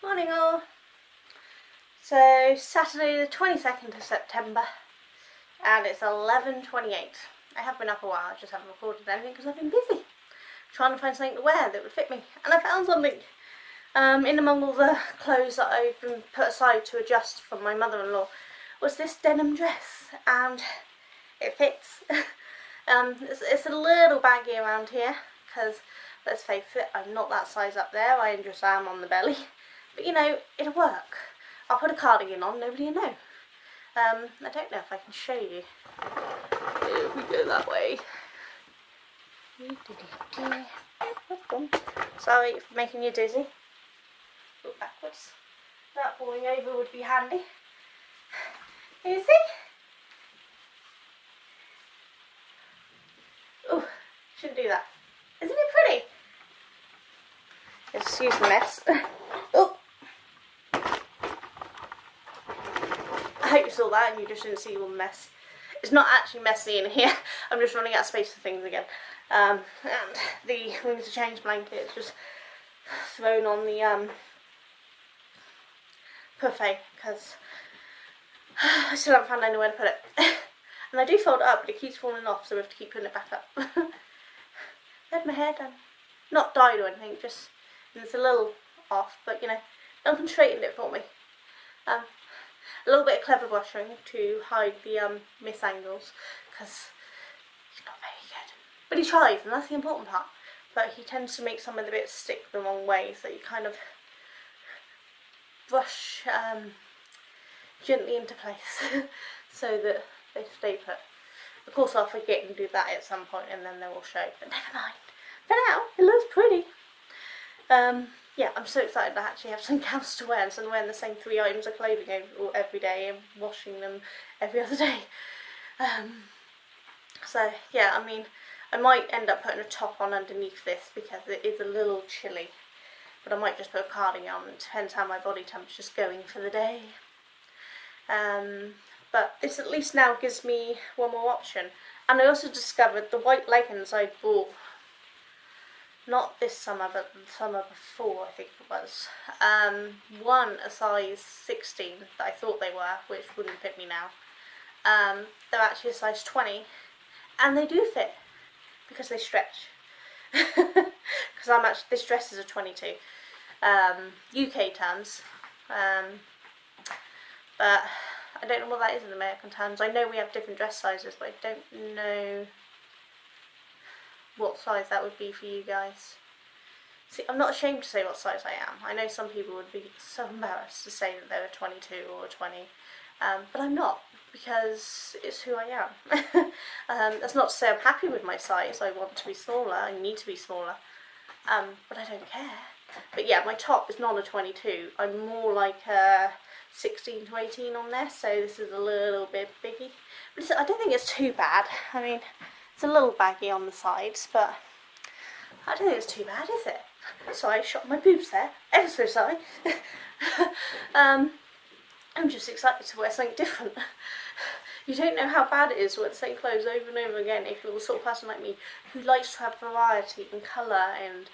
Morning all. So Saturday the 22nd of September and it's 11:28. I have been up a while, I just haven't recorded anything because I've been busy trying to find something to wear that would fit me, and I found something in among all the clothes that I've been put aside to adjust from my mother-in-law was this denim dress, and it fits. It's a little baggy around here because, let's face it, I'm not that size up there, I just am on the belly. But you know, it'll work. I'll put a cardigan on, nobody will know. I don't know if I can show you. If we go that way. Sorry for making you dizzy. Look backwards. That falling over would be handy. Can you see? Oh, shouldn't do that. Isn't it pretty? Excuse the mess. Oh. I hope you saw that and you just didn't see all the mess. It's not actually messy in here. I'm just running out of space for things again. And we need to change blanket. It's just thrown on the buffet because I still haven't found anywhere to put it. And I do fold it up, but it keeps falling off, so we have to keep putting it back up. I had my hair done. Not dyed or anything, just it's a little off, but you know, Duncan straightened it for me. A little bit of clever brushing to hide the misangles, because he's not very good. But he tries, and that's the important part. But he tends to make some of the bits stick the wrong way, so you kind of brush gently into place so that they stay put. Of course I'll forget and do that at some point and then they will show, but never mind. For now, it looks pretty. Yeah, I'm so excited to actually have something else to wear instead of wearing the same 3 items of clothing every day and washing them every other day. So yeah, I mean, I might end up putting a top on underneath this because it is a little chilly. But I might just put a cardigan on. It depends how my body temperature's going for the day. But this at least now gives me one more option. And I also discovered the white leggings I bought, not this summer, but the summer before, I think it was. One a size 16 that I thought they were, which wouldn't fit me now. They're actually a size 20, and they do fit because they stretch. Because this dress is a 22, UK terms, but I don't know what that is in American terms. I know we have different dress sizes, but I don't know what size that would be for you guys. See, I'm not ashamed to say what size I am. I know some people would be so embarrassed to say that they're a 22 or a 20, but I'm not, because it's who I am. That's not to say I'm happy with my size. I want to be smaller, I need to be smaller, but I don't care. But yeah, my top is not a 22. I'm more like a 16 to 18 on there, so this is a little bit biggie. But I don't think it's too bad. I mean, it's a little baggy on the sides, but I don't think it's too bad, is it? Sorry, I shot my boobs there. Ever so sorry. I'm just excited to wear something different. You don't know how bad it is to wear the same clothes over and over again if you're the sort of person like me who likes to have variety and colour and,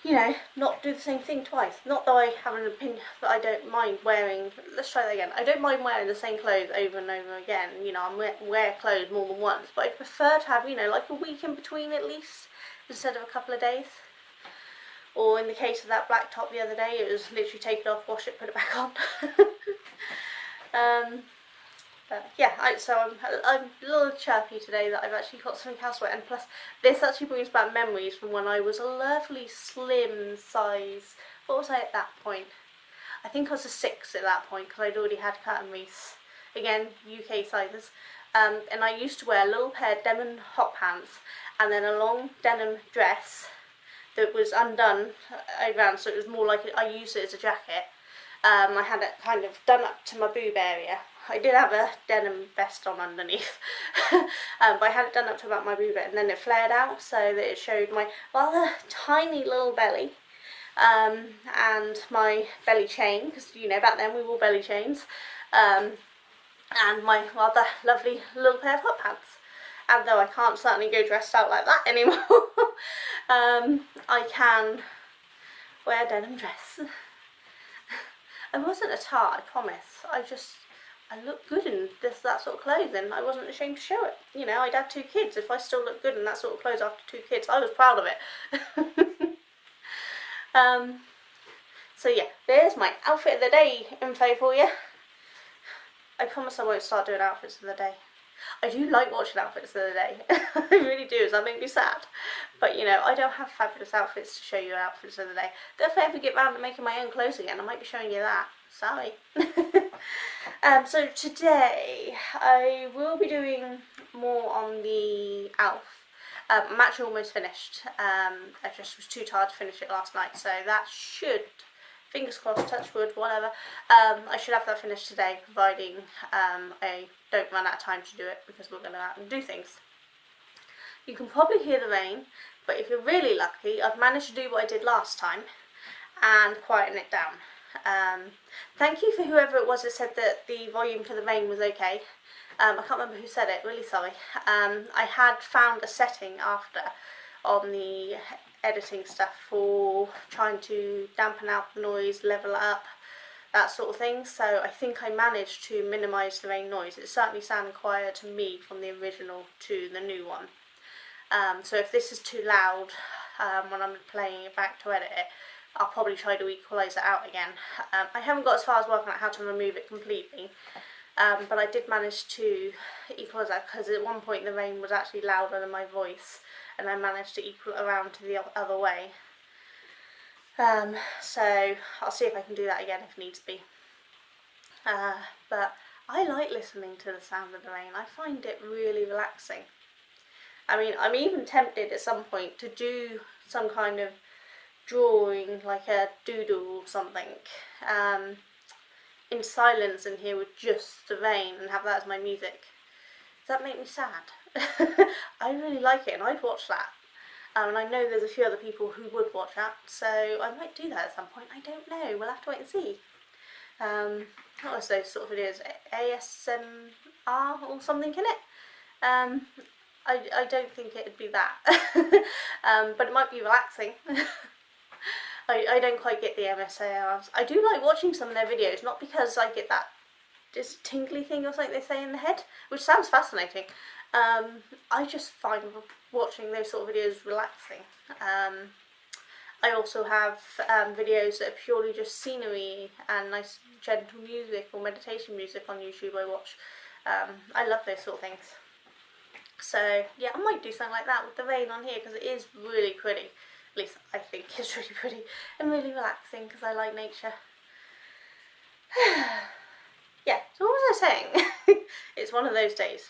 you know, not do the same thing twice. Not that I have an opinion that I don't mind wearing. Let's try that again. I don't mind wearing the same clothes over and over again. You know, I wear clothes more than once, but I prefer to have, you know, like a week in between at least, instead of a couple of days. Or in the case of that black top the other day, it was literally take it off, wash it, put it back on. But yeah, so I'm a little chirpy today that I've actually got something else to wear, and plus this actually brings back memories from when I was a lovely slim size. What was I at that point? I think I was a 6 at that point because I'd already had curtain wreaths. Again, UK sizes. And I used to wear a little pair of denim hot pants and then a long denim dress that was undone around, so it was more like I used it as a jacket. I had it kind of done up to my boob area. I did have a denim vest on underneath, but I had it done up to about my boob, and then it flared out so that it showed my rather tiny little belly, and my belly chain, because you know back then we wore belly chains, and my rather lovely little pair of hot pants. And though I can't certainly go dressed out like that anymore, I can wear a denim dress. I wasn't a tart, I promise. I look good in that sort of clothing. I wasn't ashamed to show it. You know, I'd had 2 kids. If I still look good in that sort of clothes after 2 kids, I was proud of it. So yeah, there's my outfit of the day info for you. I promise I won't start doing outfits of the day. I do like watching outfits of the day. I really do. Does that make me sad? But you know, I don't have fabulous outfits to show you outfits of the day. But if I ever get round to making my own clothes again, I might be showing you that. Sorry. So today I will be doing more on the Alf. I'm actually almost finished. I just was too tired to finish it last night, so that should, fingers crossed, touch wood, whatever. I should have that finished today, providing I don't run out of time to do it, because we're going to go out and do things. You can probably hear the rain, but if you're really lucky, I've managed to do what I did last time and quieten it down. Thank you for whoever it was that said that the volume for the rain was okay. I can't remember who said it, really sorry. I had found a setting after on the editing stuff for trying to dampen out the noise, level it up, that sort of thing. So I think I managed to minimise the rain noise. It certainly sounded quieter to me from the original to the new one. So if this is too loud when I'm playing it back to edit it, I'll probably try to equalise it out again. I haven't got as far as working out how to remove it completely, but I did manage to equalise that, because at one point the rain was actually louder than my voice, and I managed to equal it around to the other way. So I'll see if I can do that again if needs be. But I like listening to the sound of the rain. I find it really relaxing. I mean, I'm even tempted at some point to do some kind of drawing, like a doodle or something, in silence in here with just the rain, and have that as my music. Does that make me sad? I really like it, and I'd watch that. And I know there's a few other people who would watch that, so I might do that at some point. I don't know. We'll have to wait and see. What was those sort of videos? ASMR or something in it? I don't think it'd be that. But it might be relaxing. I don't quite get the MSARs. I do like watching some of their videos, not because I get that just tingly thing or something they say in the head, which sounds fascinating. I just find watching those sort of videos relaxing. I also have videos that are purely just scenery and nice gentle music or meditation music on YouTube I watch. I love those sort of things. So yeah, I might do something like that with the rain on here, because it is really pretty. At least I think it's really pretty and really relaxing, because I like nature. Yeah, so what was I saying? It's one of those days.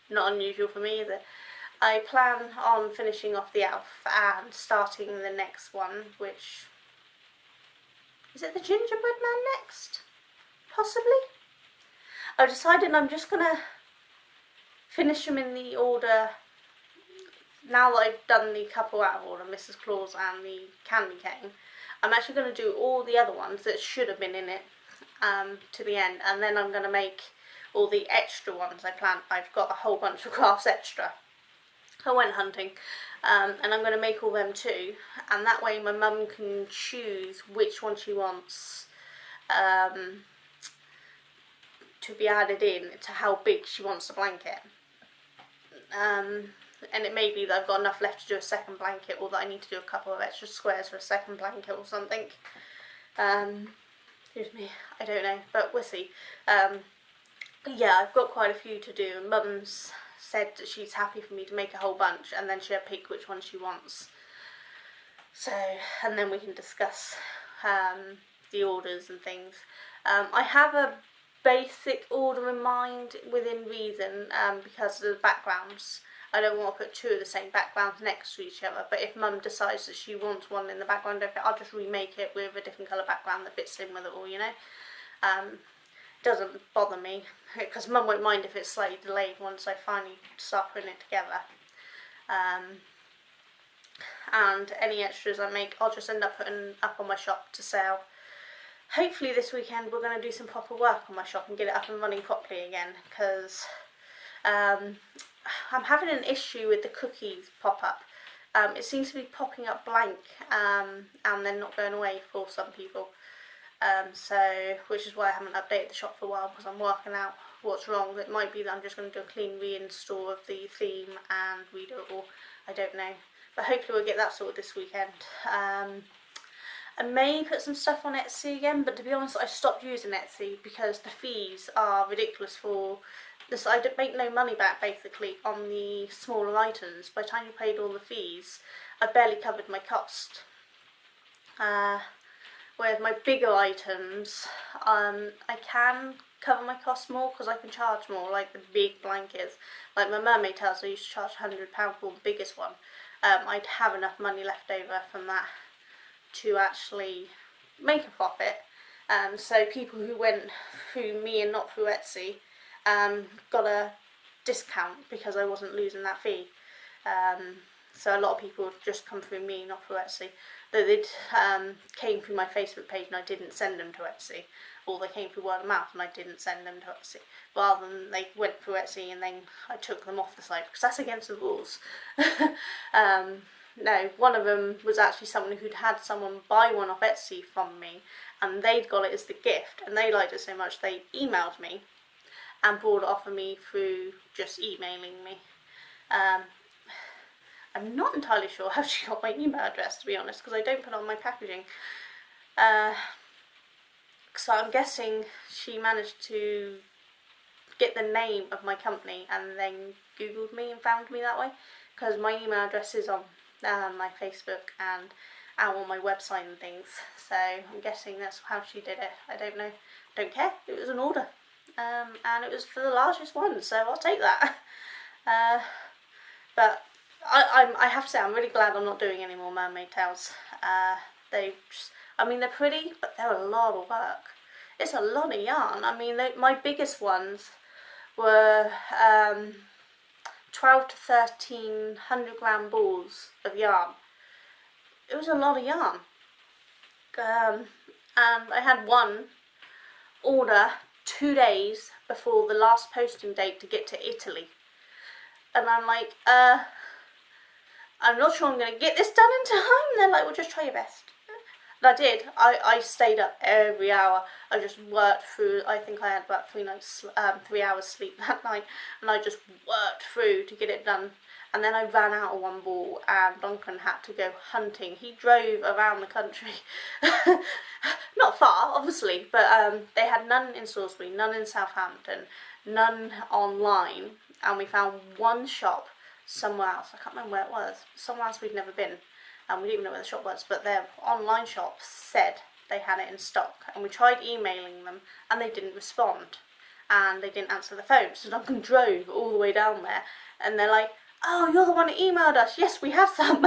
Not unusual for me, is it? I plan on finishing off the Alf and starting the next one, which... is it the gingerbread man next? Possibly? I've decided I'm just going to finish them in the order. Now that I've done the couple out of order, Mrs. Claus and the candy cane, I'm actually going to do all the other ones that should have been in it to the end, and then I'm going to make all the extra ones I planned. I've got a whole bunch of crafts extra. I went hunting, and I'm going to make all them too, and that way my mum can choose which one she wants to be added in to how big she wants the blanket. And it may be that I've got enough left to do a second blanket, or that I need to do a couple of extra squares for a second blanket or something. Excuse me, I don't know, but we'll see. Yeah, I've got quite a few to do, and Mum's said that she's happy for me to make a whole bunch, and then she'll pick which one she wants. So, and then we can discuss the orders and things. I have a basic order in mind within reason, because of the backgrounds. I don't want to put 2 of the same backgrounds next to each other, but if Mum decides that she wants one in the background, I'll just remake it with a different colour background that fits in with it all, you know. Doesn't bother me, because Mum won't mind if it's slightly delayed once I finally start putting it together. And any extras I make, I'll just end up putting up on my shop to sell. Hopefully this weekend we're going to do some proper work on my shop and get it up and running properly again, because I'm having an issue with the cookies pop-up. It seems to be popping up blank and then not going away for some people. So, which is why I haven't updated the shop for a while, because I'm working out what's wrong. It might be that I'm just going to do a clean reinstall of the theme and redo it all. I don't know. But hopefully we'll get that sorted this weekend. I may put some stuff on Etsy again, but to be honest, I stopped using Etsy because the fees are ridiculous for this. I don't make no money back basically on the smaller items. By the time you paid all the fees, I barely covered my cost. Whereas my bigger items, I can cover my costs more because I can charge more, like the big blankets. Like my mermaid tails, I used to charge £100 for the biggest one. I'd have enough money left over from that to actually make a profit. So people who went through me and not through Etsy got a discount because I wasn't losing that fee. So a lot of people just come through me, not through Etsy. Though they came through my Facebook page and I didn't send them to Etsy, or they came through word of mouth and I didn't send them to Etsy, rather than they went through Etsy and then I took them off the site, because that's against the rules. No, one of them was actually someone who'd had someone buy one off Etsy from me, and they'd got it as the gift, and they liked it so much they emailed me and bought it off of me through just emailing me. I'm not entirely sure how she got my email address, to be honest, because I don't put it on my packaging. So I'm guessing she managed to get the name of my company and then Googled me and found me that way, because my email address is on my Facebook and out on my website and things. So I'm guessing that's how she did it. I don't know. Don't care. It was an order. And it was for the largest one, so I'll take that. But I have to say, I'm really glad I'm not doing any more mermaid tails. I mean, they're pretty, but they're a lot of work. It's a lot of yarn. I mean, my biggest ones were 12 to 1300 gram balls of yarn. It was a lot of yarn. And I had one order 2 days before the last posting date to get to Italy. And I'm like, I'm not sure I'm going to get this done in time. And they're like, well, just try your best. And I did. I stayed up every hour. I just worked through. I think I had about 3 hours sleep that night, and I just worked through to get it done. And then I ran out of one ball, and Duncan had to go hunting. He drove around the country, not far, obviously, but they had none in Salisbury, none in Southampton, none online, and we found one shop somewhere else. I can't remember where it was. Somewhere else we'd never been. And we didn't even know where the shop was, but their online shop said they had it in stock, and we tried emailing them and they didn't respond and they didn't answer the phone. So Duncan drove all the way down there and they're like, oh, you're the one who emailed us, yes, we have some.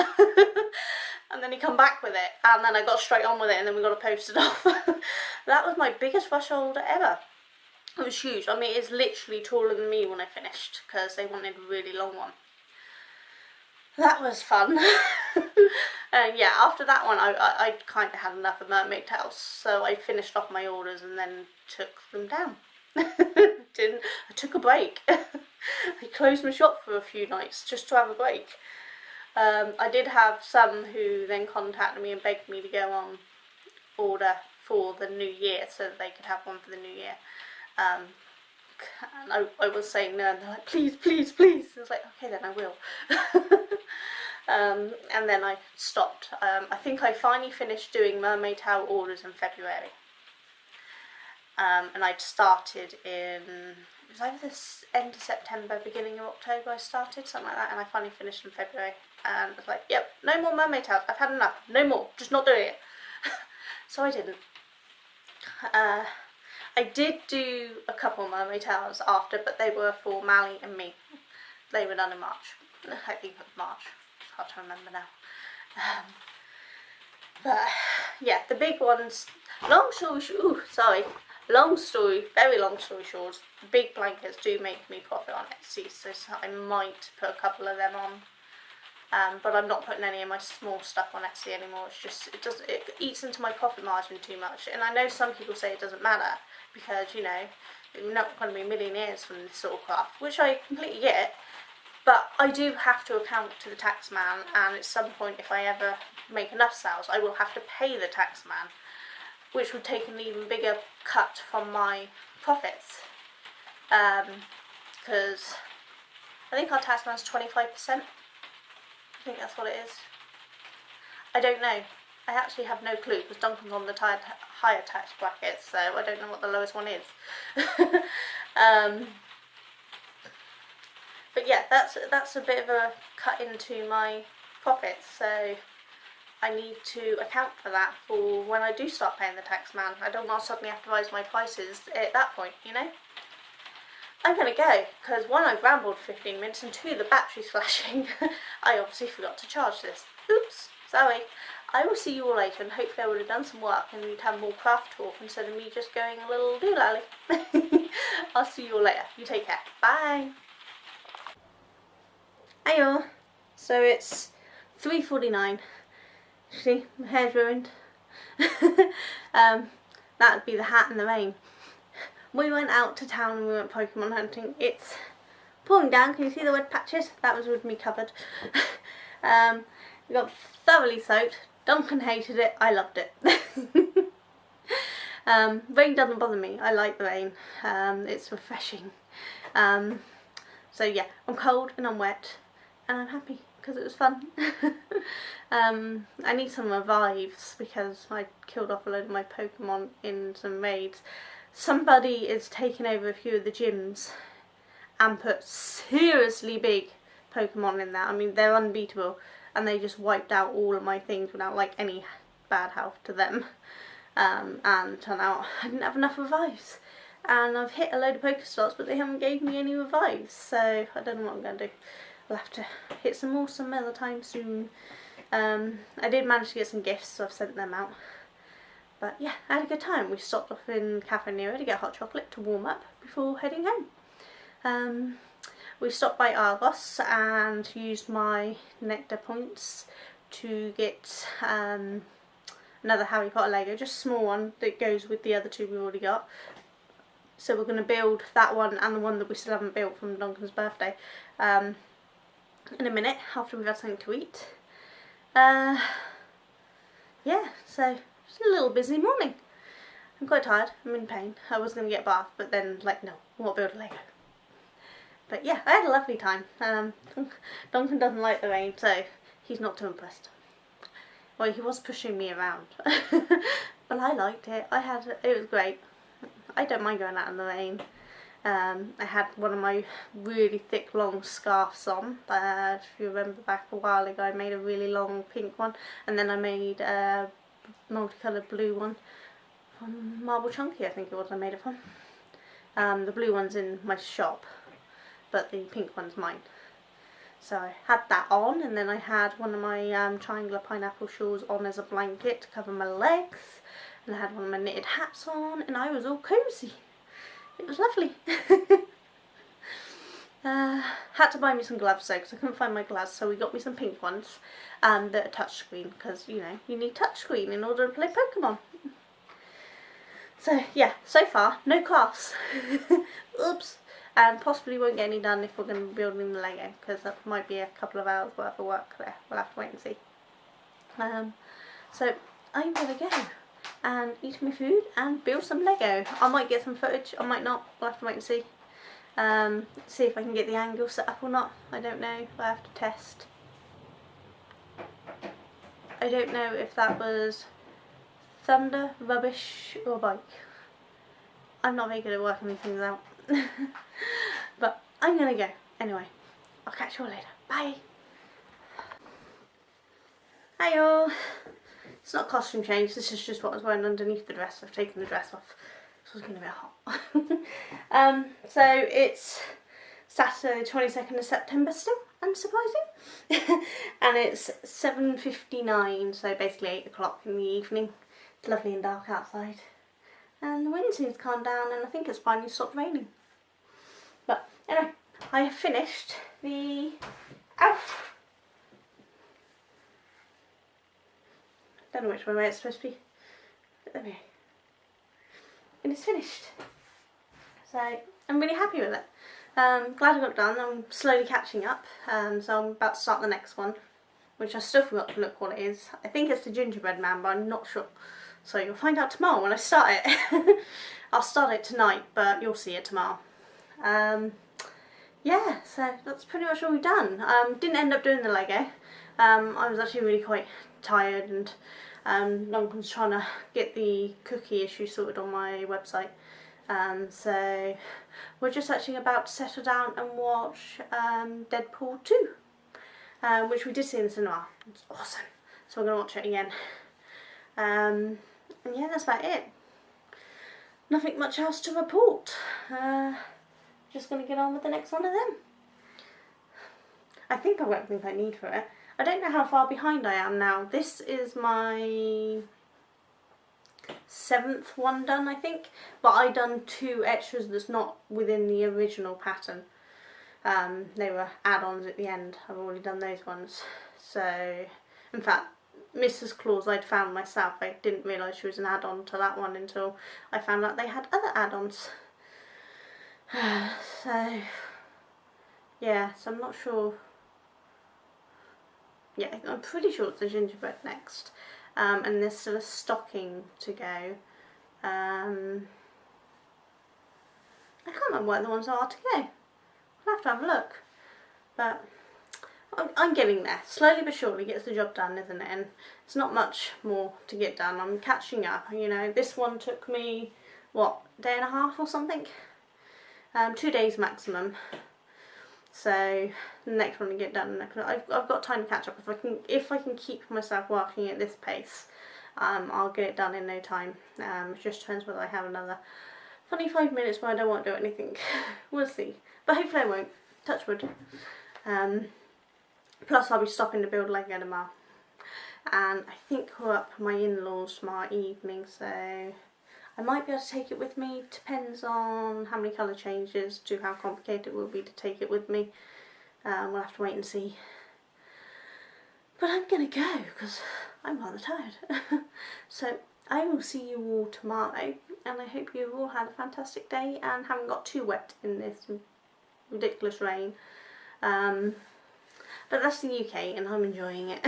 And then he come back with it, and then I got straight on with it, and then we got to post it off. That was my biggest rush order ever. It was huge. I mean, it's literally taller than me when I finished, because they wanted a really long one. That was fun. And yeah, after that one, I kind of had enough of mermaid tails, so I finished off my orders and then took them down. I took a break. I closed my shop for a few nights just to have a break. I did have some who then contacted me and begged me to go on order for the new year so that they could have one for the new year. And I was saying no, and they're like, please, please, please. I was like, okay, then I will. And then I stopped. I think I finally finished doing mermaid towel orders in February. And I'd started in, it was either this end of September, beginning of October I started, something like that, and I finally finished in February. And I was like, yep, no more mermaid towels, I've had enough, no more, just not doing it. So I didn't. I did do a couple of mermaid towels after, but they were for Mally and me. They were done in March. I think it was March. It's hard to remember now. But yeah, the big ones, very long story short, the big blankets do make me profit on Etsy, so I might put a couple of them on. But I'm not putting any of my small stuff on Etsy anymore. It's just, it eats into my profit margin too much. And I know some people say it doesn't matter because, you know, we're not going to be millionaires from this sort of craft, which I completely get. But I do have to account to the tax man, and at some point, if I ever make enough sales, I will have to pay the tax man. which would take an even bigger cut from my profits, because I think our tax man's 25%. I think that's what it is. I don't know. I actually have no clue because Duncan's on the higher tax bracket, so I don't know what the lowest one is. But yeah, that's a bit of a cut into my profits, so I need to account for that for when I do start paying the tax man. I don't want to suddenly have to raise my prices at that point, you know. I'm going to go, because one, I've rambled 15 minutes, and two, the battery's flashing. I obviously forgot to charge this. Oops, sorry. I will see you all later, and hopefully I would have done some work and we'd have more craft talk instead of me just going a little doolally. I'll see you all later. You take care. Bye. Hey all. So it's 3:49. See, my hair's ruined. That would be the hat and the rain. We went out to town and we went Pokemon hunting. It's pouring down. Can you see the wet patches? That was with me covered. We got thoroughly soaked. Duncan hated it. I loved it. Rain doesn't bother me. I like the rain. It's refreshing. So yeah, I'm cold and I'm wet and I'm happy because it was fun. I need some revives because I killed off a load of my Pokemon in some raids. Somebody is taking over a few of the gyms and put seriously big Pokemon in there. I mean, they're unbeatable, and they just wiped out all of my things without like any bad health to them. And turned out I didn't have enough revives, and I've hit a load of Pokestops, but they haven't gave me any revives, so I don't know what I'm going to do. I'll have to hit some more some other time soon. I did manage to get some gifts, so I've sent them out. But yeah, I had a good time. We stopped off in Cafe Nero to get hot chocolate to warm up before heading home. We stopped by Argos and used my Nectar points to get another Harry Potter Lego, just a small one that goes with the other two we've already got. So we're going to build that one and the one that we still haven't built from Duncan's birthday in a minute after we've had something to eat. Yeah, so it's a little busy morning. I'm quite tired, I'm in pain. I was going to get a bath, but then like, no, I want to build a Lego. But yeah, I had a lovely time. Duncan doesn't like the rain, so he's not too impressed. Well, he was pushing me around, but I liked it. It was great. I don't mind going out in the rain. I had one of my really thick, long scarves on. If you remember back a while ago, I made a really long pink one, and then I made a multicoloured blue one from Marble Chunky, I think it was I made it from. The blue one's in my shop, but the pink one's mine. So I had that on, and then I had one of my triangular pineapple shawls on as a blanket to cover my legs, and I had one of my knitted hats on, and I was all cosy. It was lovely. Had to buy me some gloves though, because I couldn't find my gloves, so we got me some pink ones that are touchscreen, because you know, you need touchscreen in order to play Pokemon. So yeah, so far, no crafts. Oops. And possibly won't get any done if we're going to be building the Lego, because that might be a couple of hours worth of work there. We'll have to wait and see. So I'm going to go and eat my food and build some Lego. I might get some footage, I might not. We'll have to wait and see. See if I can get the angle set up or not. I don't know. I have to test. I don't know if that was thunder, rubbish or bike. I'm not very good at working these things out. But I'm gonna go. Anyway, I'll catch you all later. Bye. Hi all. It's not costume change, this is just what I was wearing underneath the dress. I've taken the dress off, so it's going to be hot. So it's Saturday the 22nd of September still, unsurprising. And it's 7:59, so basically 8 o'clock in the evening. It's lovely and dark outside. And the wind seems to calm down, and I think it's finally stopped raining. But anyway, I have finished the... Ow! Don't know which way it's supposed to be. But there we go. And it's finished. So I'm really happy with it. Glad I got it done. I'm slowly catching up. So I'm about to start the next one, which I still forgot to look what it is. I think it's the gingerbread man, but I'm not sure. So you'll find out tomorrow when I start it. I'll start it tonight, but you'll see it tomorrow. Yeah, so that's pretty much all we've done. Didn't end up doing the Lego. I was actually really quite tired, and Duncan's trying to get the cookie issue sorted on my website. So we're just actually about to settle down and watch Deadpool 2, which we did see in the cinema. It's awesome. So we're going to watch it again. And yeah, that's about it. Nothing much else to report. Just going to get on with the next one of them. I think I've got everything I need for it. I don't know how far behind I am now. This is my 7th one done, I think. But I done 2 extras that's not within the original pattern. They were add-ons at the end. I've already done those ones. So, in fact, Mrs. Claus I'd found myself. I didn't realise she was an add-on to that one until I found out they had other add-ons. So, yeah, so I'm not sure. Yeah, I'm pretty sure it's the gingerbread next. And there's still a stocking to go. I can't remember what the ones are to go. I'll have to have a look. But I'm getting there. Slowly but surely gets the job done, isn't it? And it's not much more to get done. I'm catching up. You know, this one took me, what, a day and a half or something? 2 days maximum. So the next one to get done. I've got time to catch up. If I can keep myself working at this pace, I'll get it done in no time. It just depends whether I have another 25 minutes where I don't want to do anything. We'll see. But hopefully I won't. Touch wood. Plus I'll be stopping to build Lego tomorrow. And I think we're up my in-laws tomorrow evening, so I might be able to take it with me. Depends on how many colour changes to how complicated it will be to take it with me. We'll have to wait and see. But I'm going to go because I'm rather tired. So I will see you all tomorrow, and I hope you all had a fantastic day and haven't got too wet in this ridiculous rain. But that's the UK and I'm enjoying it.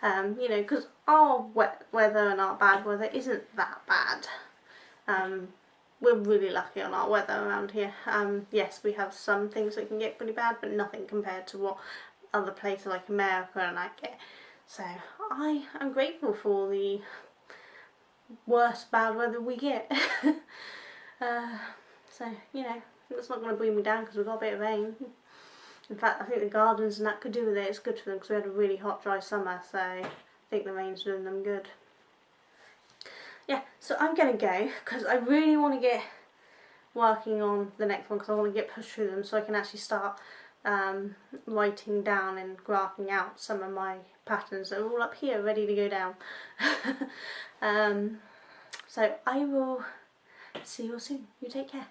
You know, because our wet weather and our bad weather isn't that bad. We're really lucky on our weather around here. Yes, we have some things that can get pretty bad, but nothing compared to what other places like America and I get. So I am grateful for the worst bad weather we get. So, you know, it's not going to bring me down because we've got a bit of rain. In fact, I think the gardens and that could do with it. It's good for them because we had a really hot, dry summer, so I think the rain's doing them good. Yeah, so I'm going to go because I really want to get working on the next one because I want to get pushed through them so I can actually start writing down and graphing out some of my patterns that are all up here ready to go down. So I will see you all soon. You take care.